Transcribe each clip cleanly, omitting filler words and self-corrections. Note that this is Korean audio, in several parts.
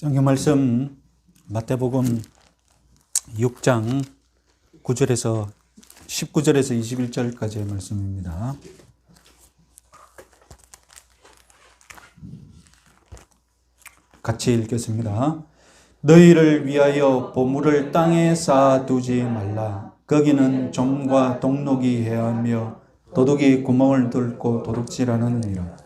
성경 말씀 마태복음 6장 9절에서 19절에서 21절까지의 말씀입니다. 같이 읽겠습니다. 너희를 위하여 보물을 땅에 쌓아두지 말라. 거기는 좀과 동록이 해하며 도둑이 구멍을 뚫고 도둑질하느니라.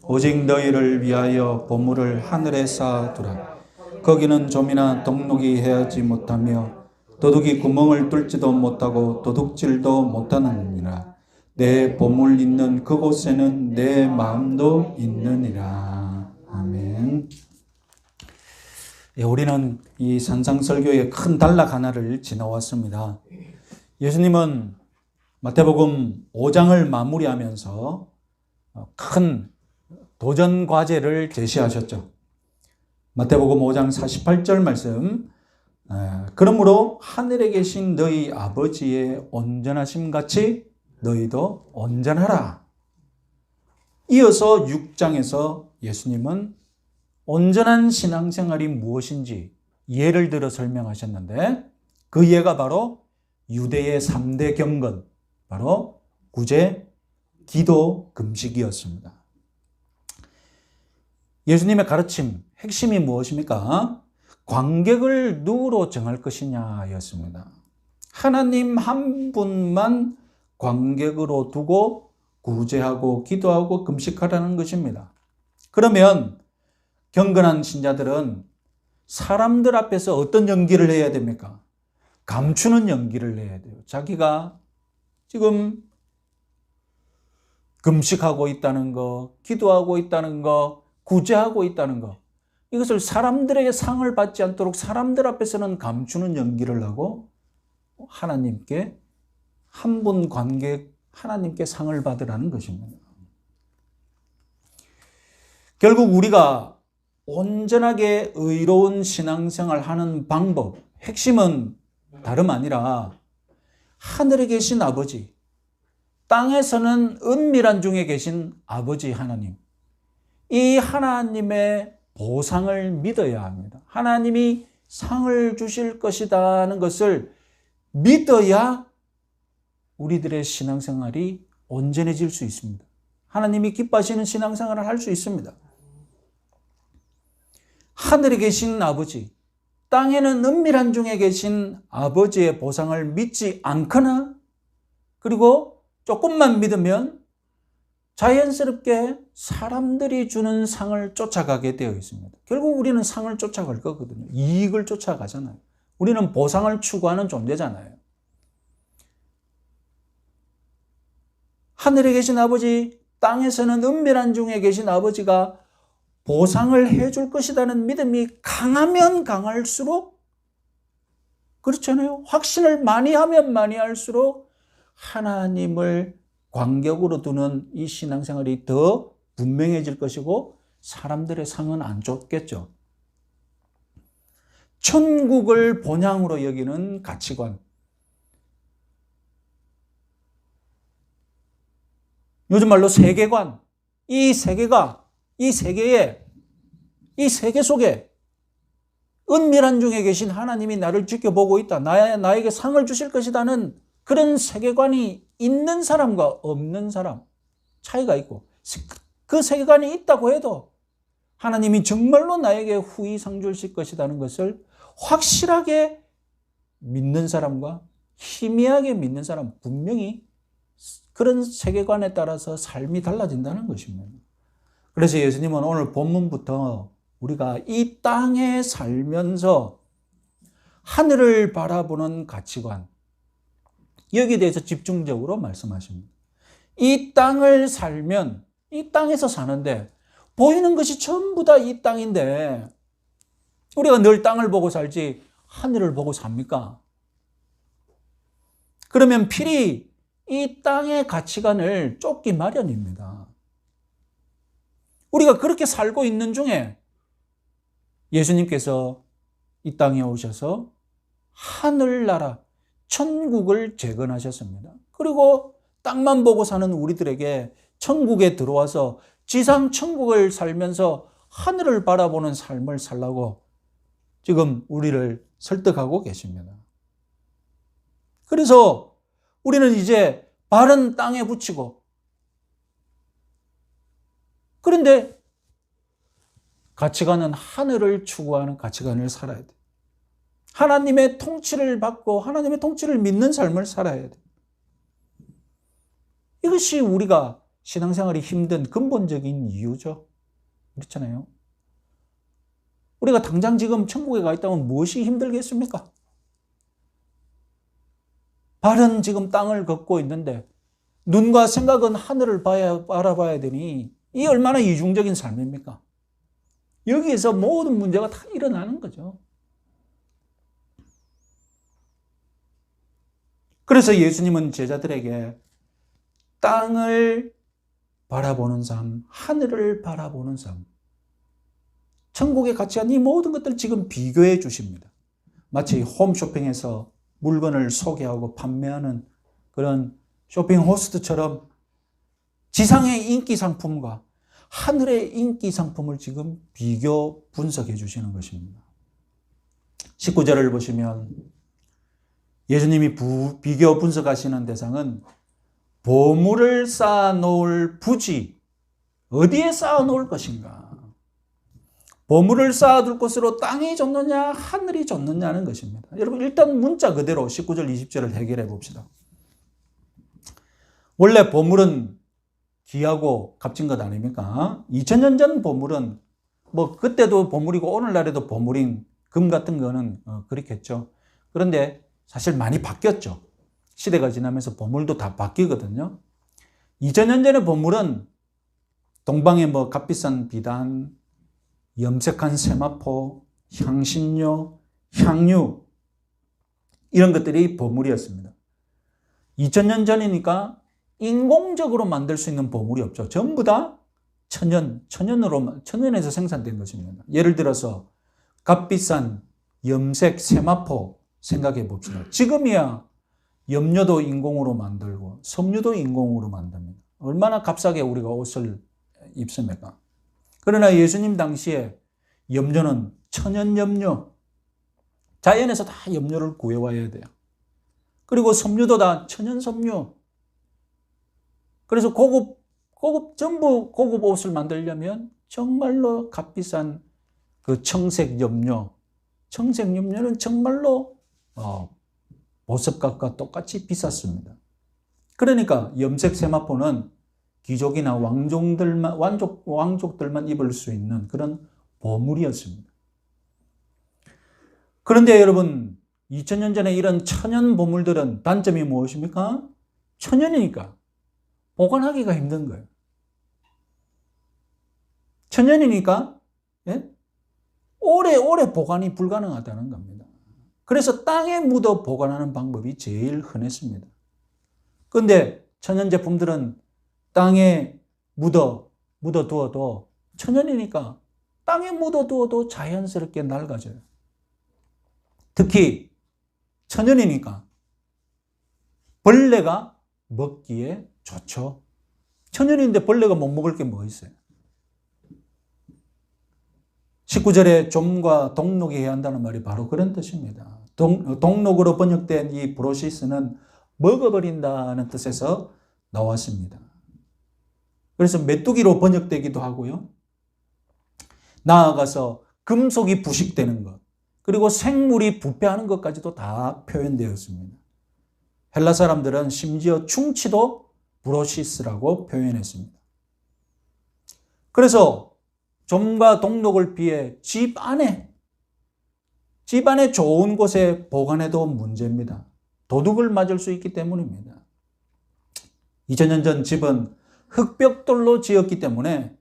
오직 너희를 위하여 보물을 하늘에 쌓아두라. 거기는 좀이나 동록이 해하지 못하며 도둑이 구멍을 뚫지도 못하고 도둑질도 못하느니라. 내 보물 있는 그곳에는 내 마음도 있느니라. 아멘. 우리는 이 산상설교의 큰 단락 하나를 지나왔습니다. 예수님은 마태복음 5장을 마무리하면서 큰 도전 과제를 제시하셨죠. 마태복음 5장 48절 말씀, 그러므로 하늘에 계신 너희 아버지의 온전하심 같이 너희도 온전하라. 이어서 6장에서 예수님은 온전한 신앙생활이 무엇인지 예를 들어 설명하셨는데, 그 예가 바로 유대의 3대 경건, 바로 구제, 기도, 금식이었습니다. 예수님의 가르침, 핵심이 무엇입니까? 관객을 누구로 정할 것이냐 였습니다. 하나님 한 분만 관객으로 두고 구제하고 기도하고 금식하라는 것입니다. 그러면 경건한 신자들은 사람들 앞에서 어떤 연기를 해야 됩니까? 감추는 연기를 해야 돼요. 자기가 지금 금식하고 있다는 거, 기도하고 있다는 거, 구제하고 있다는 것, 이것을 사람들에게 상을 받지 않도록 사람들 앞에서는 감추는 연기를 하고 하나님께 한 분 관객 하나님께 상을 받으라는 것입니다. 결국 우리가 온전하게 의로운 신앙생활 하는 방법, 핵심은 다름 아니라 하늘에 계신 아버지, 땅에서는 은밀한 중에 계신 아버지 하나님, 이 하나님의 보상을 믿어야 합니다. 하나님이 상을 주실 것이라는 것을 믿어야 우리들의 신앙생활이 온전해질 수 있습니다. 하나님이 기뻐하시는 신앙생활을 할 수 있습니다. 하늘에 계신 아버지, 땅에는 은밀한 중에 계신 아버지의 보상을 믿지 않거나, 그리고 조금만 믿으면 자연스럽게 사람들이 주는 상을 쫓아가게 되어 있습니다. 결국 우리는 상을 쫓아갈 거거든요. 이익을 쫓아가잖아요. 우리는 보상을 추구하는 존재잖아요. 하늘에 계신 아버지, 땅에서는 은밀한 중에 계신 아버지가 보상을 해줄 것이라는 믿음이 강하면 강할수록, 그렇잖아요. 확신을 많이 하면 많이 할수록 하나님을 관객으로 두는 이 신앙생활이 더 분명해질 것이고 사람들의 상은 안 쫓겠죠. 천국을 본향으로 여기는 가치관. 요즘 말로 세계관. 이 세계가, 이 세계 속에 은밀한 중에 계신 하나님이 나를 지켜보고 있다. 나에게 상을 주실 것이라는 그런 세계관이 있는 사람과 없는 사람 차이가 있고, 그 세계관이 있다고 해도 하나님이 정말로 나에게 후히 상 주실 것이라는 것을 확실하게 믿는 사람과 희미하게 믿는 사람, 분명히 그런 세계관에 따라서 삶이 달라진다는 것입니다. 그래서 예수님은 오늘 본문부터 우리가 이 땅에 살면서 하늘을 바라보는 가치관, 여기에 대해서 집중적으로 말씀하십니다. 이 땅을 살면, 이 땅에서 사는데 보이는 것이 전부 다 이 땅인데 우리가 늘 땅을 보고 살지 하늘을 보고 삽니까? 그러면 필히 이 땅의 가치관을 쫓기 마련입니다. 우리가 그렇게 살고 있는 중에 예수님께서 이 땅에 오셔서 하늘나라, 천국을 재건하셨습니다. 그리고 땅만 보고 사는 우리들에게 천국에 들어와서 지상 천국을 살면서 하늘을 바라보는 삶을 살라고 지금 우리를 설득하고 계십니다. 그래서 우리는 이제 발은 땅에 붙이고, 그런데 가치관은 하늘을 추구하는 가치관을 살아야 돼. 하나님의 통치를 받고 하나님의 통치를 믿는 삶을 살아야 돼. 이것이 우리가 신앙생활이 힘든 근본적인 이유죠. 그렇잖아요. 우리가 당장 지금 천국에 가 있다면 무엇이 힘들겠습니까? 발은 지금 땅을 걷고 있는데 눈과 생각은 하늘을 바라봐야 되니 이 얼마나 이중적인 삶입니까? 여기에서 모든 문제가 다 일어나는 거죠. 그래서 예수님은 제자들에게 땅을 바라보는 삶, 하늘을 바라보는 삶, 천국의 가치관, 이 모든 것들 지금 비교해 주십니다. 마치 홈쇼핑에서 물건을 소개하고 판매하는 그런 쇼핑 호스트처럼 지상의 인기 상품과 하늘의 인기 상품을 지금 비교 분석해 주시는 것입니다. 19절을 보시면 예수님이 비교 분석하시는 대상은 보물을 쌓아놓을 부지, 어디에 쌓아놓을 것인가? 보물을 쌓아둘 곳으로 땅이 좋느냐 하늘이 좋느냐는 것입니다. 여러분 일단 문자 그대로 19절 20절을 해결해 봅시다. 원래 보물은 귀하고 값진 것 아닙니까? 2000년 전 보물은 뭐 그때도 보물이고 오늘날에도 보물인 금 같은 거는 그렇겠죠. 그런데 사실 많이 바뀌었죠. 시대가 지나면서 보물도 다 바뀌거든요. 2000년 전의 보물은 동방의 뭐 값비싼 비단, 염색한 세마포, 향신료, 향유 이런 것들이 보물이었습니다. 2000년 전이니까 인공적으로 만들 수 있는 보물이 없죠. 전부 다 천연에서 생산된 것입니다. 예를 들어서 값비싼 염색 세마포 생각해 봅시다. 지금이야 염료도 인공으로 만들고 섬유도 인공으로 만듭니다. 얼마나 값싸게 우리가 옷을 입습니까? 그러나 예수님 당시에 염료는 천연 염료, 자연에서 다 염료를 구해와야 돼요. 그리고 섬유도 다 천연 섬유. 그래서 전부 고급 옷을 만들려면 정말로 값비싼 그 청색 염료, 청색 염료는 정말로 보석값과 똑같이 비쌌습니다. 그러니까 염색 세마포는 귀족이나 왕족들만 입을 수 있는 그런 보물이었습니다. 그런데 여러분 2000년 전에 이런 천연 보물들은 단점이 무엇입니까? 천연이니까 보관하기가 힘든 거예요. 천연이니까 오래 보관이 불가능하다는 겁니다. 그래서 땅에 묻어 보관하는 방법이 제일 흔했습니다. 그런데 천연 제품들은 땅에 묻어두어도 천연이니까 땅에 묻어두어도 자연스럽게 낡아져요. 특히 천연이니까 벌레가 먹기에 좋죠. 천연인데 벌레가 못 먹을 게 뭐 있어요? 19절에 좀과 동록이 해야 한다는 말이 바로 그런 뜻입니다. 동록으로 번역된 이 브로시스는 먹어버린다는 뜻에서 나왔습니다. 그래서 메뚜기로 번역되기도 하고요. 나아가서 금속이 부식되는 것, 그리고 생물이 부패하는 것까지도 다 표현되었습니다. 헬라 사람들은 심지어 충치도 브로시스라고 표현했습니다. 그래서 좀과 동록을 피해 집 안에 좋은 곳에 보관해도 문제입니다. 도둑을 맞을 수 있기 때문입니다. 2000년 전 집은 흙벽돌로 지었기 때문에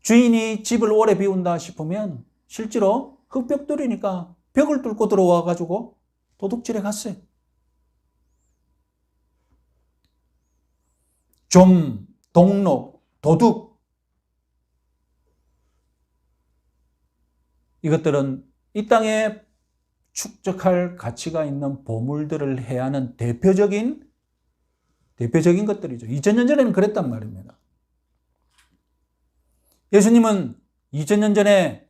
주인이 집을 오래 비운다 싶으면 실제로 흙벽돌이니까 벽을 뚫고 들어와 가지고 도둑질해 갔어요. 좀, 동록, 도둑 이것들은 이 땅에 축적할 가치가 있는 보물들을 해야 하는 대표적인 것들이죠. 2000년 전에는 그랬단 말입니다. 예수님은 2000년 전에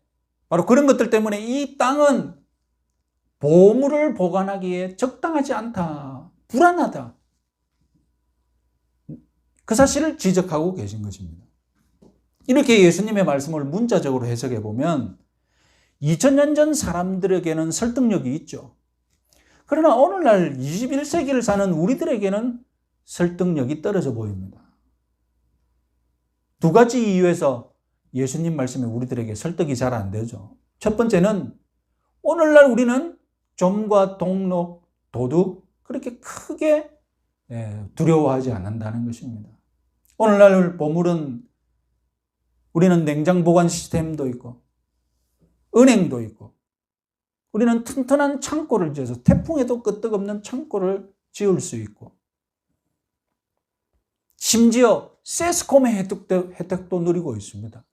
바로 그런 것들 때문에 이 땅은 보물을 보관하기에 적당하지 않다. 불안하다. 그 사실을 지적하고 계신 것입니다. 이렇게 예수님의 말씀을 문자적으로 해석해 보면 2000년 전 사람들에게는 설득력이 있죠. 그러나 오늘날 21세기를 사는 우리들에게는 설득력이 떨어져 보입니다. 두 가지 이유에서 예수님 말씀이 우리들에게 설득이 잘 안 되죠. 첫 번째는 오늘날 우리는 좀과 동록, 도둑 그렇게 크게 두려워하지 않는다는 것입니다. 오늘날 보물은 우리는 냉장 보관 시스템도 있고 은행도 있고 우리는 튼튼한 창고를 지어서 태풍에도 끄떡없는 창고를 지을 수 있고 심지어 세스콤의 혜택도 누리고 있습니다.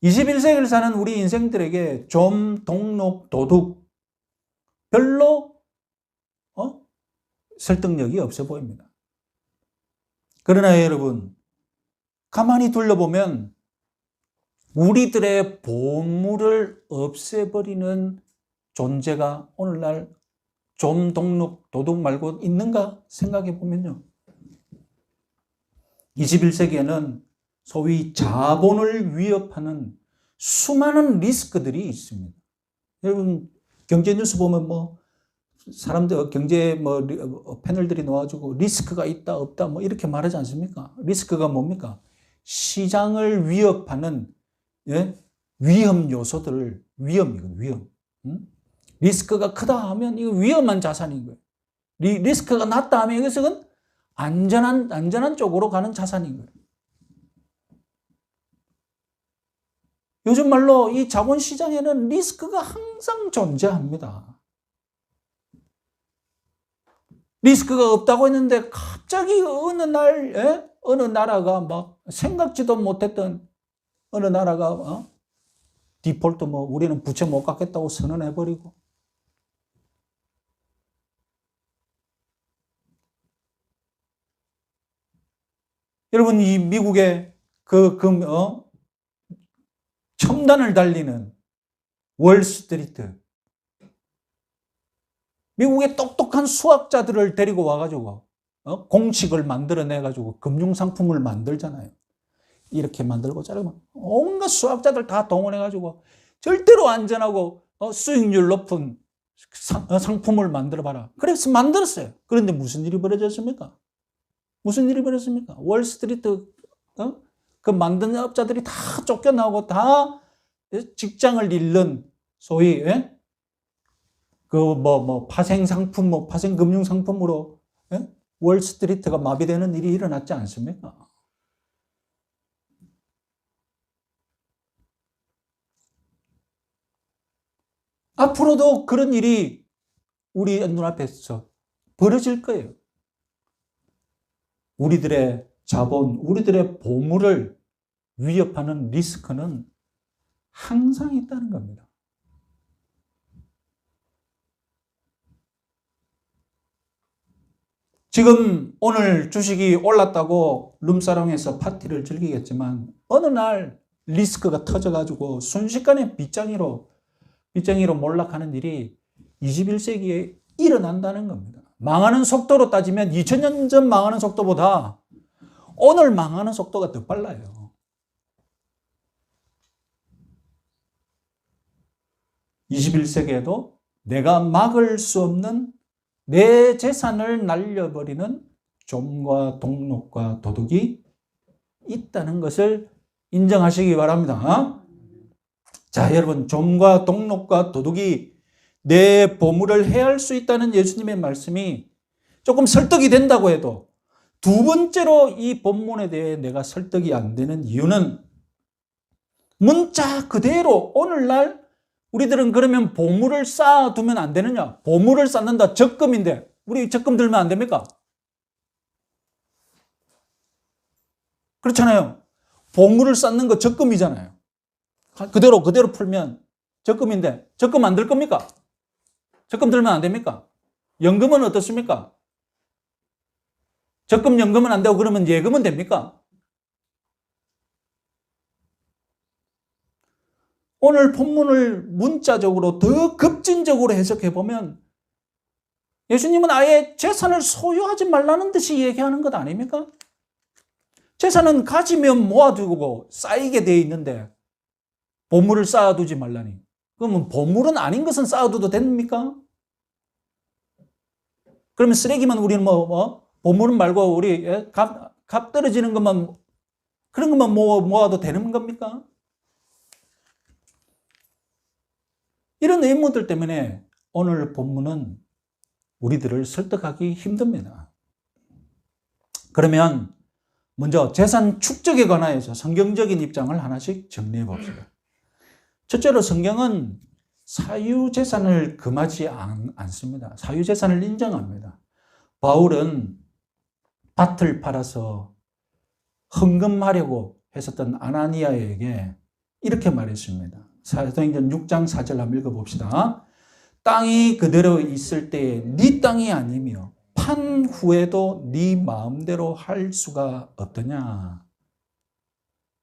21세기를 사는 우리 인생들에게 좀, 동록, 도둑 별로 설득력이 없어 보입니다. 그러나 여러분 가만히 둘러보면 우리들의 보물을 없애버리는 존재가 오늘날 좀, 동록, 도둑 말고 있는가 생각해 보면요. 21세기에는 소위 자본을 위협하는 수많은 리스크들이 있습니다. 여러분 경제 뉴스 보면 사람들 경제 패널들이 나와가지고 리스크가 있다 없다 이렇게 말하지 않습니까? 리스크가 뭡니까? 시장을 위협하는 위험 요소들을 위험이거든요. 위험. 리스크가 크다 하면 이거 위험한 자산인 거예요. 리스크가 낮다 하면 이것은 안전한 쪽으로 가는 자산인 거예요. 요즘 말로 이 자본시장에는 리스크가 항상 존재합니다. 리스크가 없다고 했는데 갑자기 어느 날 어느 나라가 막 생각지도 못했던 어느 나라가 디폴트 우리는 부채 못 갚겠다고 선언해버리고 여러분 이 미국의 첨단을 달리는 월스트리트 미국의 똑똑한 수학자들을 데리고 와가지고 공식을 만들어내가지고 금융상품을 만들잖아요. 이렇게 만들고 자르고 온갖 수학자들 다 동원해가지고 절대로 안전하고 수익률 높은 상품을 만들어봐라. 그래서 만들었어요. 그런데 무슨 일이 벌어졌습니까? 무슨 일이 벌어졌습니까? 월스트리트 그 만드는 업자들이 다 쫓겨나고 다 직장을 잃는 소위 파생 상품 파생 금융 상품으로 월스트리트가 마비되는 일이 일어났지 않습니까? 앞으로도 그런 일이 우리 눈앞에서 벌어질 거예요. 우리들의 자본, 우리들의 보물을 위협하는 리스크는 항상 있다는 겁니다. 지금 오늘 주식이 올랐다고 룸사롱에서 파티를 즐기겠지만 어느 날 리스크가 터져가지고 순식간에 빗장이로 몰락하는 일이 21세기에 일어난다는 겁니다. 망하는 속도로 따지면 2000년 전 망하는 속도보다 오늘 망하는 속도가 더 빨라요. 21세기에도 내가 막을 수 없는 내 재산을 날려버리는 좀과 동록과 도둑이 있다는 것을 인정하시기 바랍니다. 자, 여러분, 좀과 동록과 도둑이 내 보물을 해할 수 있다는 예수님의 말씀이 조금 설득이 된다고 해도 두 번째로 이 본문에 대해 내가 설득이 안 되는 이유는 문자 그대로 오늘날 우리들은 그러면 보물을 쌓아두면 안 되느냐? 보물을 쌓는다 적금인데 우리 적금 들면 안 됩니까? 그렇잖아요. 보물을 쌓는 거 적금이잖아요. 그대로 풀면 적금인데 적금 안 들 겁니까? 적금 들면 안 됩니까? 연금은 어떻습니까? 적금 연금은 안 되고 그러면 예금은 됩니까? 오늘 본문을 문자적으로 더 급진적으로 해석해 보면 예수님은 아예 재산을 소유하지 말라는 듯이 얘기하는 것 아닙니까? 재산은 가지면 모아두고 쌓이게 돼 있는데 보물을 쌓아두지 말라니. 그러면 보물은 아닌 것은 쌓아둬도 됩니까? 그러면 쓰레기만 우리는 보물은 말고 우리 값 떨어지는 것만 그런 것만 모아도 되는 겁니까? 이런 의문들 때문에 오늘 본문은 우리들을 설득하기 힘듭니다. 그러면 먼저 재산 축적에 관하여서 성경적인 입장을 하나씩 정리해 봅시다. 첫째로 성경은 사유재산을 금하지 않습니다. 사유재산을 인정합니다. 바울은 밭을 팔아서 헌금하려고 했었던 아나니아에게 이렇게 말했습니다. 사도행전 6장 4절 한번 읽어봅시다. 땅이 그대로 있을 때에 네 땅이 아니며 판 후에도 네 마음대로 할 수가 없더냐.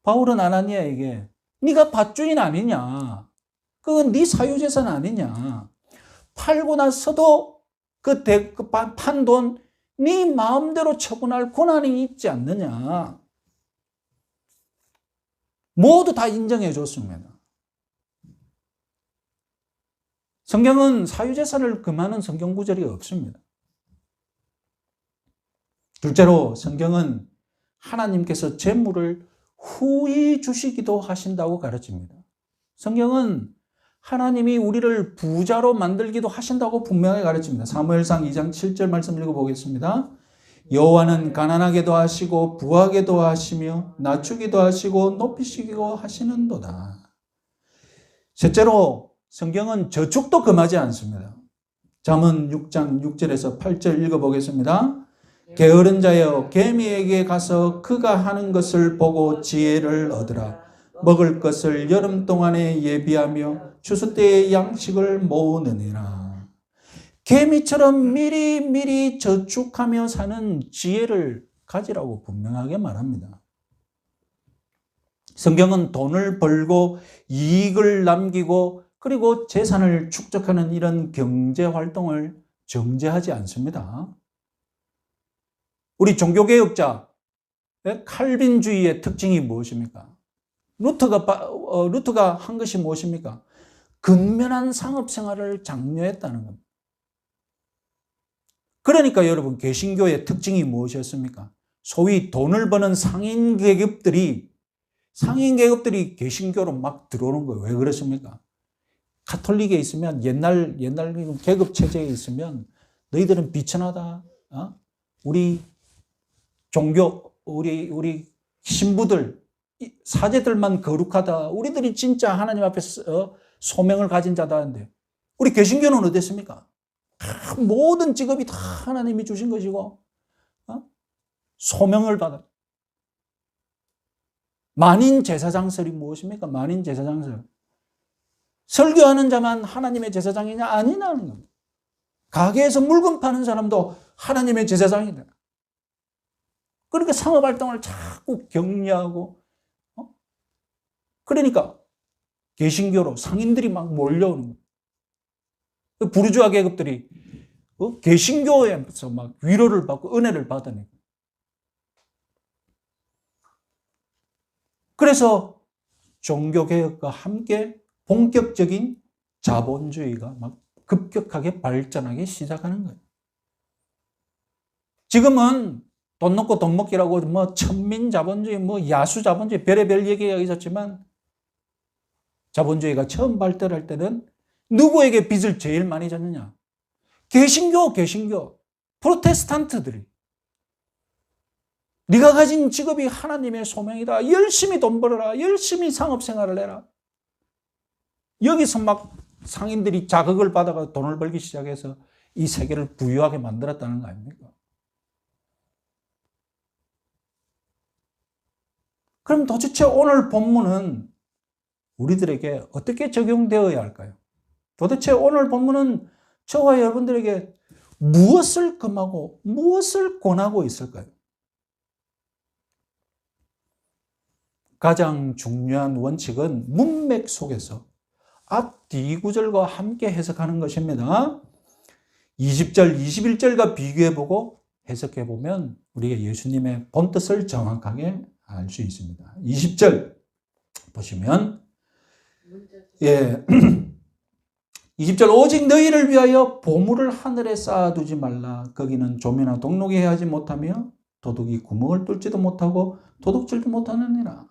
바울은 아나니아에게 네가 밭주인 아니냐. 그건 네 사유재산 아니냐. 팔고 나서도 그 판 돈 네 마음대로 처분할 권한이 있지 않느냐. 모두 다 인정해 줬습니다. 성경은 사유재산을 금하는 성경 구절이 없습니다. 둘째로 성경은 하나님께서 재물을 후히 주시기도 하신다고 가르칩니다. 성경은 하나님이 우리를 부자로 만들기도 하신다고 분명히 가르칩니다. 사무엘상 2장 7절 말씀 읽어보겠습니다. 여호와는 가난하게도 하시고 부하게도 하시며 낮추기도 하시고 높이시기도 하시는도다. 셋째로 성경은 저축도 금하지 않습니다. 잠언 6장 6절에서 8절 읽어보겠습니다. 게으른 자여 개미에게 가서 그가 하는 것을 보고 지혜를 얻으라. 먹을 것을 여름 동안에 예비하며 추수 때의 양식을 모으느니라. 개미처럼 미리미리 저축하며 사는 지혜를 가지라고 분명하게 말합니다. 성경은 돈을 벌고 이익을 남기고 그리고 재산을 축적하는 이런 경제 활동을 정죄하지 않습니다. 우리 종교개혁자 칼빈주의의 특징이 무엇입니까? 루터가 한 것이 무엇입니까? 근면한 상업생활을 장려했다는 겁니다. 그러니까 여러분 개신교의 특징이 무엇이었습니까? 소위 돈을 버는 상인 계급들이 개신교로 막 들어오는 거예요. 왜 그렇습니까? 가톨릭에 있으면 옛날 계급 체제에 있으면 너희들은 비천하다. 우리 종교 우리 신부들 사제들만 거룩하다. 우리들이 진짜 하나님 앞에서 소명을 가진 자다 하는데 우리 개신교는 어땠습니까? 모든 직업이 다 하나님이 주신 것이고 소명을 받아. 만인 제사장설이 무엇입니까? 만인 제사장설. 설교하는 자만 하나님의 제사장이냐? 아니냐는 겁니다. 가게에서 물건 파는 사람도 하나님의 제사장이다. 그러니까 상업활동을 자꾸 격려하고 그러니까 개신교로 상인들이 막 몰려오는 거예요. 부르주아 계급들이 개신교에서 막 위로를 받고 은혜를 받으니까. 그래서 종교개혁과 함께 본격적인 자본주의가 막 급격하게 발전하기 시작하는 거예요. 지금은 돈 놓고 돈 먹기라고 뭐 천민자본주의, 뭐 야수자본주의 별의별 얘기가 있었지만 자본주의가 처음 발달할 때는 누구에게 빚을 제일 많이 졌느냐? 개신교, 프로테스탄트들이. 네가 가진 직업이 하나님의 소명이다. 열심히 돈 벌어라. 열심히 상업생활을 해라. 여기서 막 상인들이 자극을 받아가 돈을 벌기 시작해서 이 세계를 부유하게 만들었다는 거 아닙니까? 그럼 도대체 오늘 본문은 우리들에게 어떻게 적용되어야 할까요? 도대체 오늘 본문은 저와 여러분들에게 무엇을 금하고 무엇을 권하고 있을까요? 가장 중요한 원칙은 문맥 속에서 앞, 뒤 구절과 함께 해석하는 것입니다. 20절, 21절과 비교해보고 해석해보면 우리가 예수님의 본뜻을 정확하게 알 수 있습니다. 20절 보시면, 예, 20절, 오직 너희를 위하여 보물을 하늘에 쌓아두지 말라. 거기는 좀이나 동록이 해하지 못하며 도둑이 구멍을 뚫지도 못하고 도둑질도 못하느니라.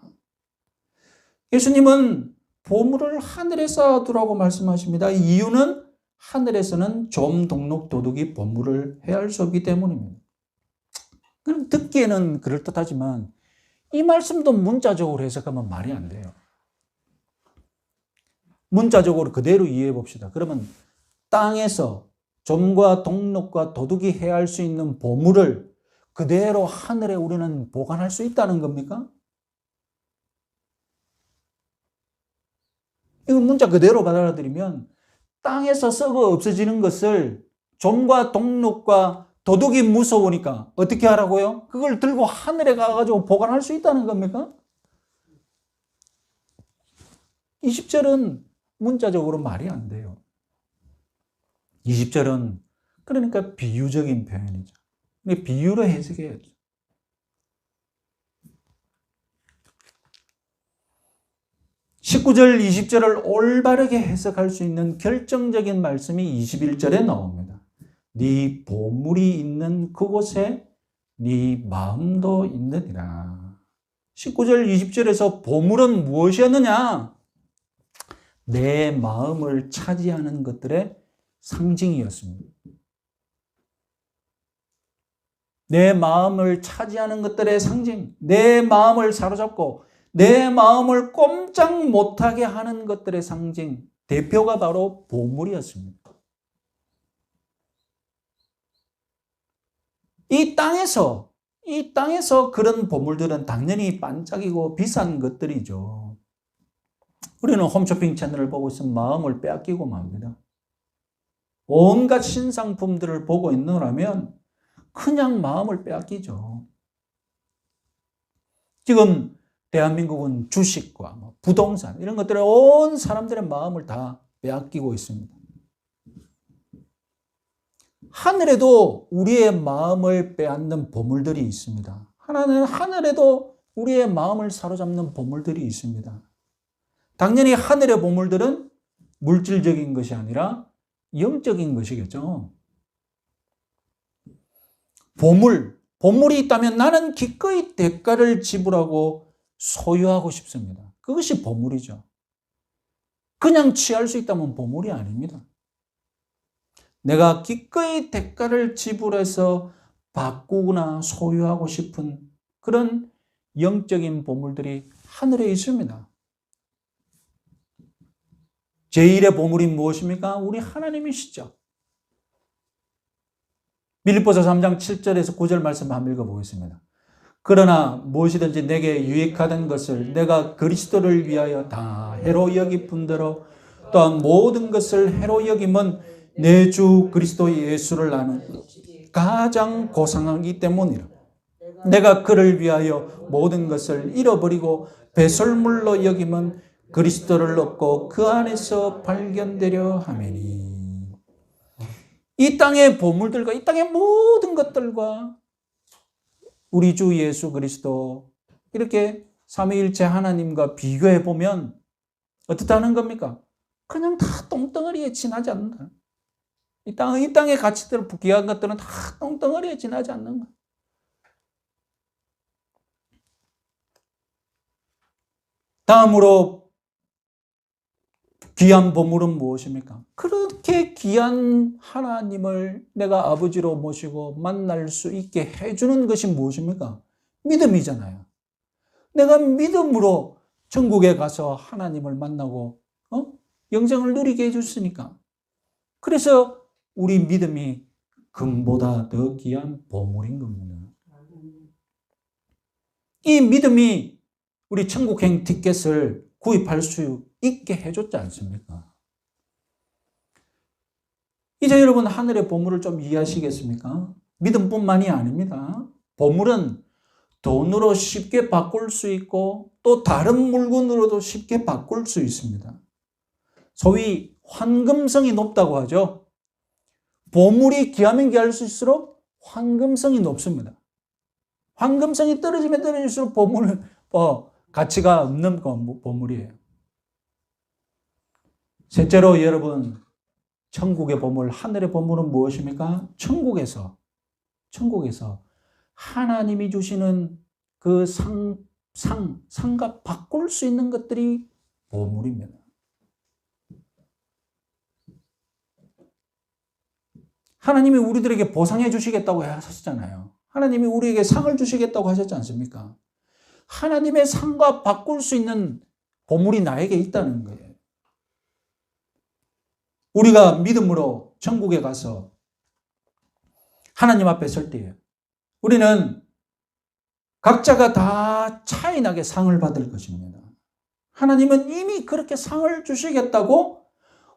예수님은 보물을 하늘에 쌓아두라고 말씀하십니다. 이유는 하늘에서는 좀, 동록, 도둑이 보물을 해할 수 없기 때문입니다. 그럼 듣기에는 그럴듯하지만 이 말씀도 문자적으로 해석하면 말이 안 돼요. 문자적으로 그대로 이해해 봅시다. 그러면 땅에서 좀과 동록과 도둑이 해할 수 있는 보물을 그대로 하늘에 우리는 보관할 수 있다는 겁니까? 이거 문자 그대로 받아들이면 땅에서 썩어 없어지는 것을 좀과 동록과 도둑이 무서우니까 어떻게 하라고요? 그걸 들고 하늘에 가가지고 보관할 수 있다는 겁니까? 20절은 문자적으로 말이 안 돼요. 20절은 그러니까 비유적인 표현이죠. 비유로 해석해야죠. (19절) 20절을 올바르게 해석할 수 있는 결정적인 말씀이 21절에 나옵니다. 네 보물이 있는 그곳에 네 마음도 있느니라. 19절 20절에서 보물은 무엇이었느냐? 내 마음을 차지하는 것들의 상징이었습니다. 내 마음을 차지하는 것들의 상징, 내 마음을 사로잡고 내 마음을 꼼짝 못하게 하는 것들의 상징, 대표가 바로 보물이었습니다. 이 땅에서 그런 보물들은 당연히 반짝이고 비싼 것들이죠. 우리는 홈쇼핑 채널을 보고 있으면 마음을 빼앗기고 맙니다. 온갖 신상품들을 보고 있노라면 그냥 마음을 빼앗기죠. 지금 대한민국은 주식과 부동산 이런 것들에 온 사람들의 마음을 다 빼앗기고 있습니다. 하늘에도 우리의 마음을 빼앗는 보물들이 있습니다. 하늘에도 우리의 마음을 사로잡는 보물들이 있습니다. 당연히 하늘의 보물들은 물질적인 것이 아니라 영적인 것이겠죠. 보물이 있다면 나는 기꺼이 대가를 지불하고 소유하고 싶습니다. 그것이 보물이죠. 그냥 취할 수 있다면 보물이 아닙니다. 내가 기꺼이 대가를 지불해서 바꾸거나 소유하고 싶은 그런 영적인 보물들이 하늘에 있습니다. 제1의 보물이 무엇입니까? 우리 하나님이시죠. 빌립보서 3장 7절에서 9절 말씀 한번 읽어보겠습니다. 그러나 무엇이든지 내게 유익하던 것을 내가 그리스도를 위하여 다 해로 여기분대로 또한 모든 것을 해로 여김은 내 주 그리스도 예수를 아는 가장 고상하기 때문이라. 내가 그를 위하여 모든 것을 잃어버리고 배설물로 여김은 그리스도를 얻고 그 안에서 발견되려 하매니. 이 땅의 보물들과 이 땅의 모든 것들과 우리 주 예수 그리스도 이렇게 삼위일체 하나님과 비교해 보면 어떻다는 겁니까? 그냥 다 똥덩어리에 지나지 않는다. 이 땅의 가치들, 귀한 것들은 다 똥덩어리에 지나지 않는 거야. 다음으로 귀한 보물은 무엇입니까? 그렇게 귀한 하나님을 내가 아버지로 모시고 만날 수 있게 해주는 것이 무엇입니까? 믿음이잖아요. 내가 믿음으로 천국에 가서 하나님을 만나고 영생을 누리게 해줬으니까. 그래서 우리 믿음이 금보다 더 귀한 보물인 겁니다. 이 믿음이 우리 천국행 티켓을 구입할 수 있게 해줬지 않습니까? 이제 여러분 하늘의 보물을 좀 이해하시겠습니까? 믿음뿐만이 아닙니다. 보물은 돈으로 쉽게 바꿀 수 있고 또 다른 물건으로도 쉽게 바꿀 수 있습니다. 소위 환금성이 높다고 하죠. 보물이 귀하면 귀할 수 있을수록 환금성이 높습니다. 환금성이 떨어지면 떨어질수록 보물은 가치가 없는 보물이에요. 셋째로 여러분, 천국의 보물, 하늘의 보물은 무엇입니까? 천국에서 하나님이 주시는 그 상과 바꿀 수 있는 것들이 보물입니다. 하나님이 우리들에게 보상해 주시겠다고 하셨잖아요. 하나님이 우리에게 상을 주시겠다고 하셨지 않습니까? 하나님의 상과 바꿀 수 있는 보물이 나에게 있다는 거예요. 우리가 믿음으로 천국에 가서 하나님 앞에 설 때에 우리는 각자가 다 차이나게 상을 받을 것입니다. 하나님은 이미 그렇게 상을 주시겠다고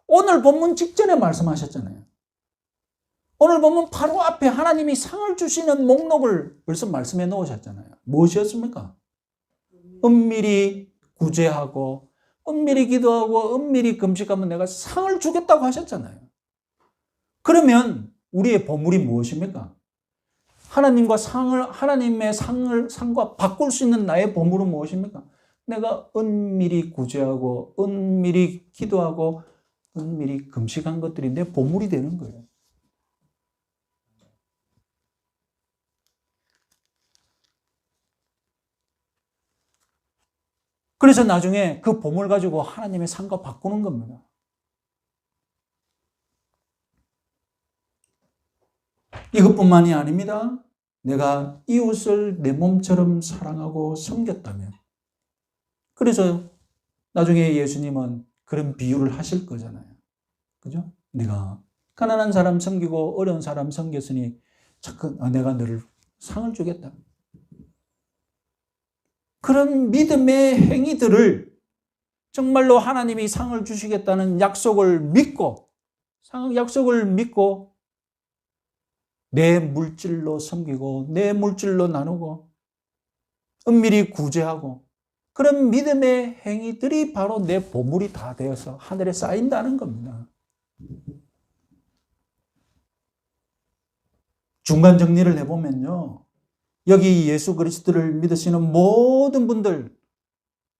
오늘 본문 직전에 말씀하셨잖아요. 오늘 보면 바로 앞에 하나님이 상을 주시는 목록을 벌써 말씀해 놓으셨잖아요. 무엇이었습니까? 은밀히 구제하고 은밀히 기도하고 은밀히 금식하면 내가 상을 주겠다고 하셨잖아요. 그러면 우리의 보물이 무엇입니까? 하나님의 상과 바꿀 수 있는 나의 보물은 무엇입니까? 내가 은밀히 구제하고 은밀히 기도하고 은밀히 금식한 것들이 내 보물이 되는 거예요. 그래서 나중에 그 보물 가지고 하나님의 상과 바꾸는 겁니다. 이것뿐만이 아닙니다. 내가 이웃을 내 몸처럼 사랑하고 섬겼다면. 그래서 나중에 예수님은 그런 비유를 하실 거잖아요. 그죠? 내가 가난한 사람 섬기고 어려운 사람 섬겼으니 내가 너를 상을 주겠다. 그런 믿음의 행위들을 정말로 하나님이 상을 주시겠다는 약속을 믿고 내 물질로 섬기고 내 물질로 나누고 은밀히 구제하고 그런 믿음의 행위들이 바로 내 보물이 다 되어서 하늘에 쌓인다는 겁니다. 중간 정리를 해보면요. 여기 예수 그리스도를 믿으시는 모든 분들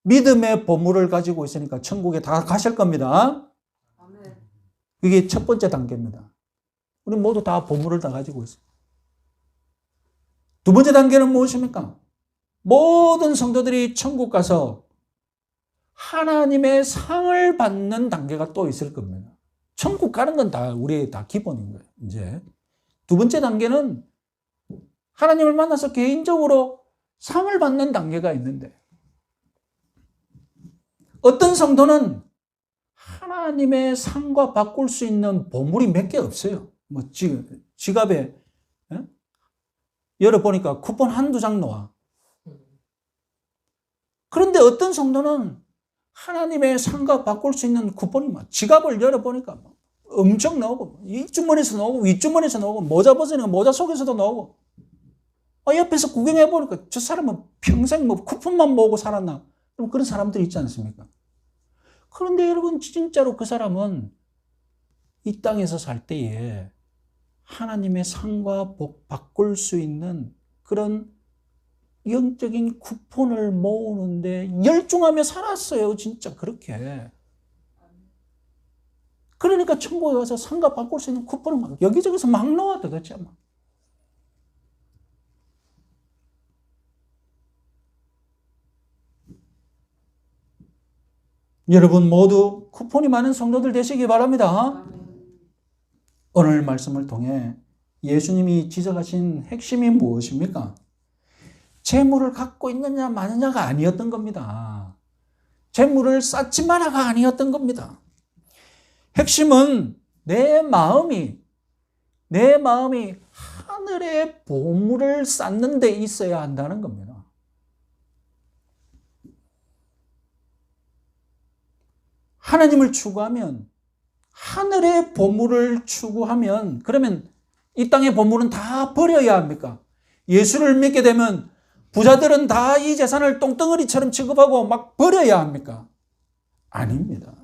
믿음의 보물을 가지고 있으니까 천국에 다 가실 겁니다. 이게 첫 번째 단계입니다. 우리 모두 다 보물을 다 가지고 있어요. 두 번째 단계는 무엇입니까? 모든 성도들이 천국 가서 하나님의 상을 받는 단계가 또 있을 겁니다. 천국 가는 건 다 우리의 다 기본인 거예요. 이제 두 번째 단계는 하나님을 만나서 개인적으로 상을 받는 단계가 있는데 어떤 성도는 하나님의 상과 바꿀 수 있는 보물이 몇 개 없어요. 뭐 지갑에 열어보니까 쿠폰 한두 장 나와. 그런데 어떤 성도는 하나님의 상과 바꿀 수 있는 쿠폰이 막 지갑을 열어보니까 엄청 나오고 이주머니에서 나오고 윗주머니에서 나오고 모자 벗으니까 모자 속에서도 나오고 옆에서 구경해보니까 저 사람은 평생 뭐 쿠폰만 모으고 살았나? 그런 사람들이 있지 않습니까? 그런데 여러분 진짜로 그 사람은 이 땅에서 살 때에 하나님의 상과 복 바꿀 수 있는 그런 영적인 쿠폰을 모으는데 열중하며 살았어요. 진짜 그렇게. 그러니까 천국에 가서 상과 바꿀 수 있는 쿠폰을 막 여기저기서 막 나와 도대체 막. 여러분 모두 쿠폰이 많은 성도들 되시기 바랍니다. 오늘 말씀을 통해 예수님이 지적하신 핵심이 무엇입니까? 재물을 갖고 있느냐 마느냐가 아니었던 겁니다. 재물을 쌓지 마라가 아니었던 겁니다. 핵심은 내 마음이 하늘의 보물을 쌓는 데 있어야 한다는 겁니다. 하나님을 추구하면 하늘의 보물을 추구하면 그러면 이 땅의 보물은 다 버려야 합니까? 예수를 믿게 되면 부자들은 다 이 재산을 똥덩어리처럼 취급하고 막 버려야 합니까? 아닙니다.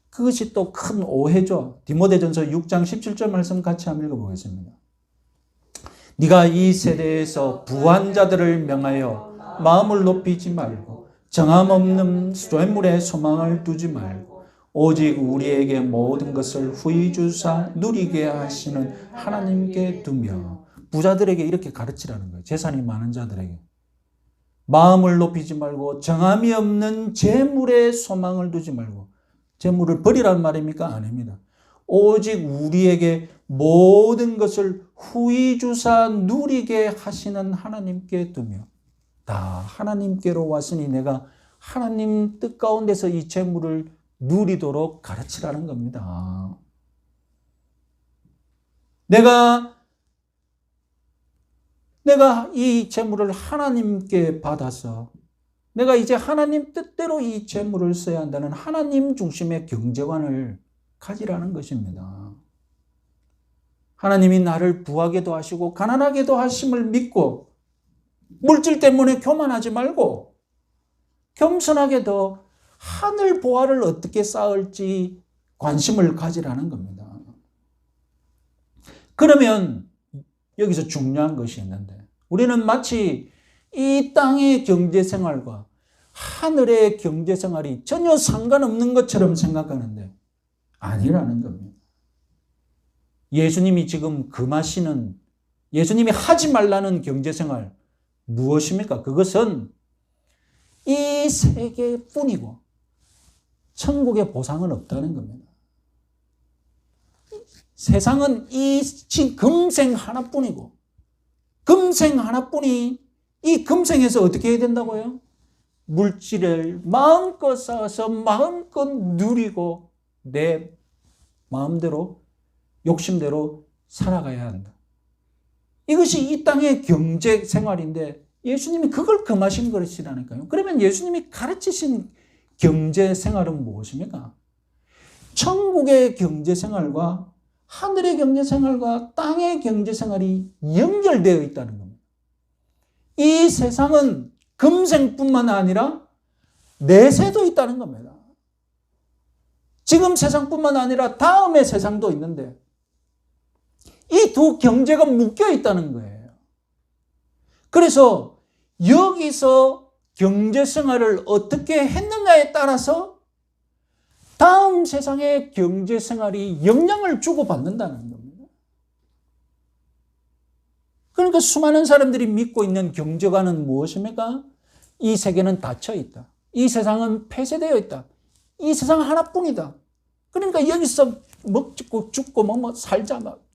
그것이 또 큰 오해죠. 디모데전서 6장 17절 말씀 같이 한번 읽어보겠습니다. 네가 이 세대에서 부한 자들을 명하여 마음을 높이지 말고 정함 없는 쇠물에 소망을 두지 말고 오직 우리에게 모든 것을 후히 주사 누리게 하시는 하나님께 두며, 부자들에게 이렇게 가르치라는 거예요. 재산이 많은 자들에게. 마음을 높이지 말고 정함이 없는 재물에 소망을 두지 말고. 재물을 버리라는 말입니까? 아닙니다. 오직 우리에게 모든 것을 후히 주사 누리게 하시는 하나님께 두며, 다 하나님께로 왔으니 내가 하나님 뜻 가운데서 이 재물을 누리도록 가르치라는 겁니다. 내가 이 재물을 하나님께 받아서 내가 이제 하나님 뜻대로 이 재물을 써야 한다는 하나님 중심의 경제관을 가지라는 것입니다. 하나님이 나를 부하게도 하시고 가난하게도 하심을 믿고 물질 때문에 교만하지 말고 겸손하게 더 하늘 보화를 어떻게 쌓을지 관심을 가지라는 겁니다. 그러면 여기서 중요한 것이 있는데, 우리는 마치 이 땅의 경제생활과 하늘의 경제생활이 전혀 상관없는 것처럼 생각하는데 아니라는 겁니다. 예수님이 지금 금하시는, 예수님이 하지 말라는 경제생활 무엇입니까? 그것은 이 세계뿐이고 천국의 보상은 없다는 겁니다. 세상은 이 금생 하나뿐이고, 금생 하나뿐이 이 금생에서 어떻게 해야 된다고요? 물질을 마음껏 쌓아서 마음껏 누리고 내 마음대로 욕심대로 살아가야 한다. 이것이 이 땅의 경제 생활인데 예수님이 그걸 금하신 것이라니까요. 그러면 예수님이 가르치신 경제 생활은 무엇입니까? 천국의 경제 생활과 하늘의 경제 생활과 땅의 경제 생활이 연결되어 있다는 겁니다. 이 세상은 금생뿐만 아니라 내세도 있다는 겁니다. 지금 세상뿐만 아니라 다음의 세상도 있는데 이 두 경제가 묶여 있다는 거예요. 그래서 여기서 경제 생활을 어떻게 했느냐에 따라서 다음 세상의 경제 생활이 영향을 주고받는다는 겁니다. 그러니까 수많은 사람들이 믿고 있는 경제관은 무엇입니까? 이 세계는 닫혀 있다. 이 세상은 폐쇄되어 있다. 이 세상 하나뿐이다. 그러니까 여기서 먹고 죽고 뭐 살자 막.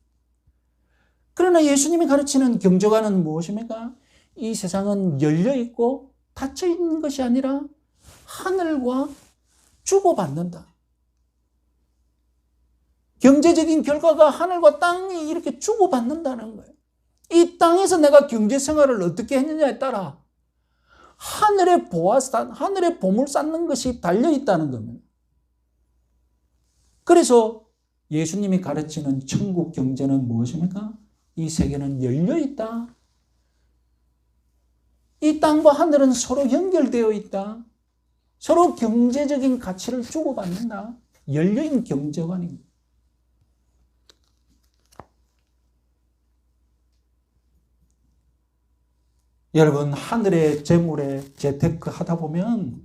그러나 예수님이 가르치는 경제관은 무엇입니까? 이 세상은 열려 있고 닫혀 있는 것이 아니라 하늘과 주고받는다. 경제적인 결과가 하늘과 땅이 이렇게 주고받는다는 거예요. 이 땅에서 내가 경제 생활을 어떻게 했느냐에 따라 하늘의 하늘의 보물 쌓는 것이 달려 있다는 겁니다. 그래서 예수님이 가르치는 천국 경제는 무엇입니까? 이 세계는 열려 있다. 이 땅과 하늘은 서로 연결되어 있다. 서로 경제적인 가치를 주고받는다. 열려있는 경제관입니다. 여러분, 하늘의 재물에 재테크 하다 보면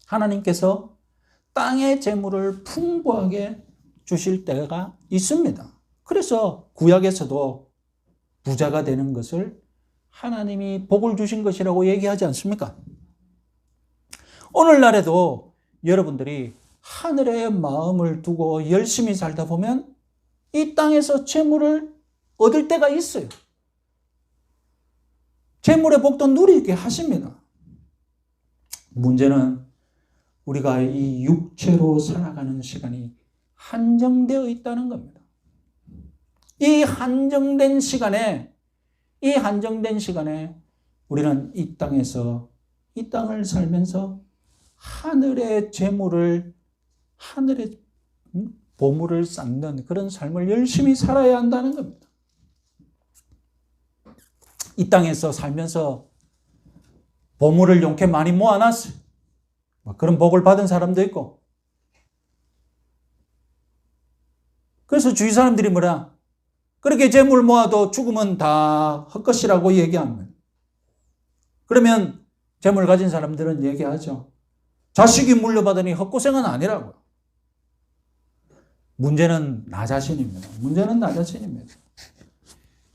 하나님께서 땅의 재물을 풍부하게 주실 때가 있습니다. 그래서 구약에서도 부자가 되는 것을 하나님이 복을 주신 것이라고 얘기하지 않습니까? 오늘날에도 여러분들이 하늘에 마음을 두고 열심히 살다 보면 이 땅에서 재물을 얻을 때가 있어요. 재물의 복도 누리게 하십니다. 문제는 우리가 이 육체로 살아가는 시간이 한정되어 있다는 겁니다. 이 한정된 시간에 우리는 이 땅에서 이 땅을 살면서 하늘의 재물을, 하늘의 보물을 쌓는 그런 삶을 열심히 살아야 한다는 겁니다. 이 땅에서 살면서 보물을 용케 많이 모아놨어요. 그런 복을 받은 사람도 있고. 그래서 주위 사람들이 뭐라? 그렇게 재물 모아도 죽으면 다 헛것이라고 얘기합니다. 그러면 재물 가진 사람들은 얘기하죠. 자식이 물려받으니 헛고생은 아니라고. 문제는 나 자신입니다. 문제는 나 자신입니다.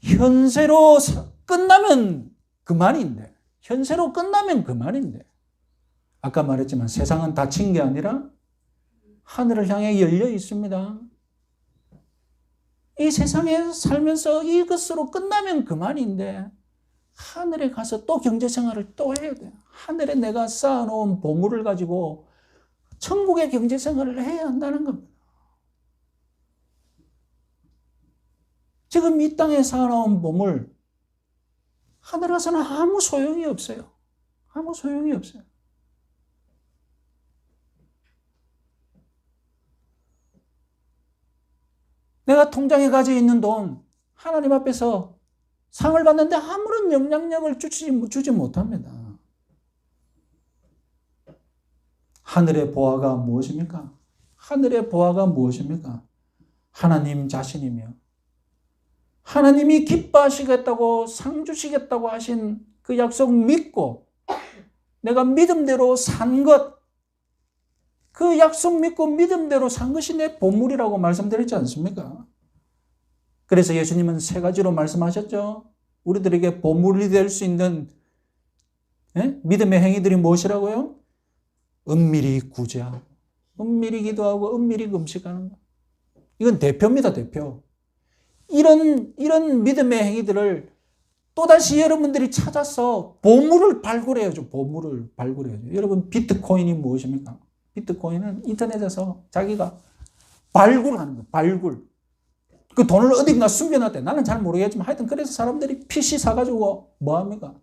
현세로 끝나면 그만인데, 현세로 끝나면 그만인데, 아까 말했지만 세상은 닫힌 게 아니라 하늘을 향해 열려 있습니다. 이 세상에 살면서 이것으로 끝나면 그만인데 하늘에 가서 또 경제생활을 또 해야 돼요. 하늘에 내가 쌓아놓은 보물을 가지고 천국의 경제생활을 해야 한다는 겁니다. 지금 이 땅에 쌓아놓은 보물, 하늘 가서는 아무 소용이 없어요. 아무 소용이 없어요. 내가 통장에 가지고 있는 돈, 하나님 앞에서 상을 받는데 아무런 영향력을 주지 못합니다. 하늘의 보화가 무엇입니까? 하늘의 보화가 무엇입니까? 하나님 자신이며 하나님이 기뻐하시겠다고 상 주시겠다고 하신 그 약속 믿고 내가 믿음대로 산 것, 그 약속 믿고 믿음대로 산 것이 내 보물이라고 말씀드렸지 않습니까? 그래서 예수님은 세 가지로 말씀하셨죠. 우리들에게 보물이 될 수 있는 믿음의 행위들이 무엇이라고요? 은밀히 구제하고, 은밀히 기도하고, 은밀히 금식하는 거. 이건 대표입니다, 대표. 이런 믿음의 행위들을 또다시 여러분들이 찾아서 보물을 발굴해야죠. 보물을 발굴해야죠. 여러분, 비트코인이 무엇입니까? 비트코인은 인터넷에서 자기가 발굴하는 거예요. 발굴. 그 돈을 어딘가 숨겨놨대. 나는 잘 모르겠지만 하여튼 그래서 사람들이 PC 사가지고 뭐합니까?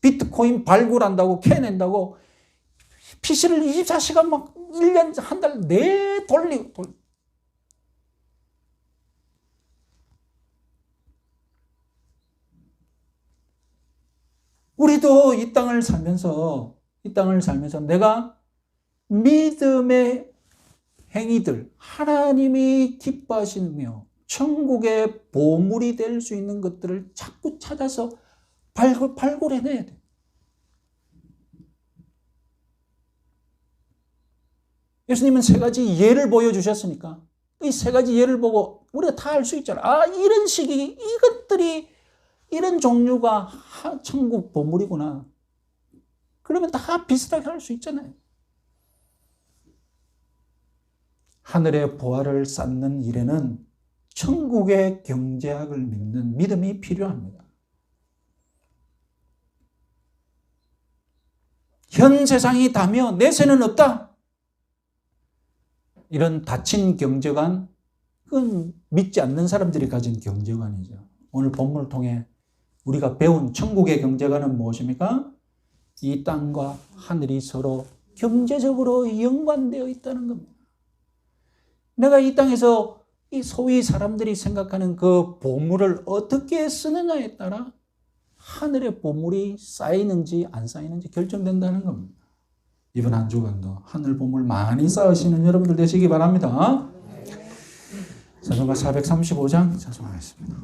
비트코인 발굴한다고 캐낸다고 PC를 24시간 막 1년, 한 달 내 돌리고. 우리도 이 땅을 살면서 내가 믿음의 행위들, 하나님이 기뻐하시며 천국의 보물이 될 수 있는 것들을 자꾸 찾아서 발굴해내야 돼. 예수님은 세 가지 예를 보여주셨으니까 이 세 가지 예를 보고 우리가 다 알 수 있잖아. 아, 이런 식이, 이것들이, 이런 종류가 천국 보물이구나. 그러면 다 비슷하게 할 수 있잖아요. 하늘의 보화를 쌓는 일에는 천국의 경제학을 믿는 믿음이 필요합니다. 현 세상이 다며 내세는 없다. 이런 닫힌 경제관, 그건 믿지 않는 사람들이 가진 경제관이죠. 오늘 본문을 통해 우리가 배운 천국의 경제관은 무엇입니까? 이 땅과 하늘이 서로 경제적으로 연관되어 있다는 겁니다. 내가 이 땅에서 이 소위 사람들이 생각하는 그 보물을 어떻게 쓰느냐에 따라 하늘의 보물이 쌓이는지 안 쌓이는지 결정된다는 겁니다. 이번 한 주간도 하늘 보물 많이 쌓으시는 여러분들 되시기 바랍니다. 찬송가 435장 찬송하겠습니다.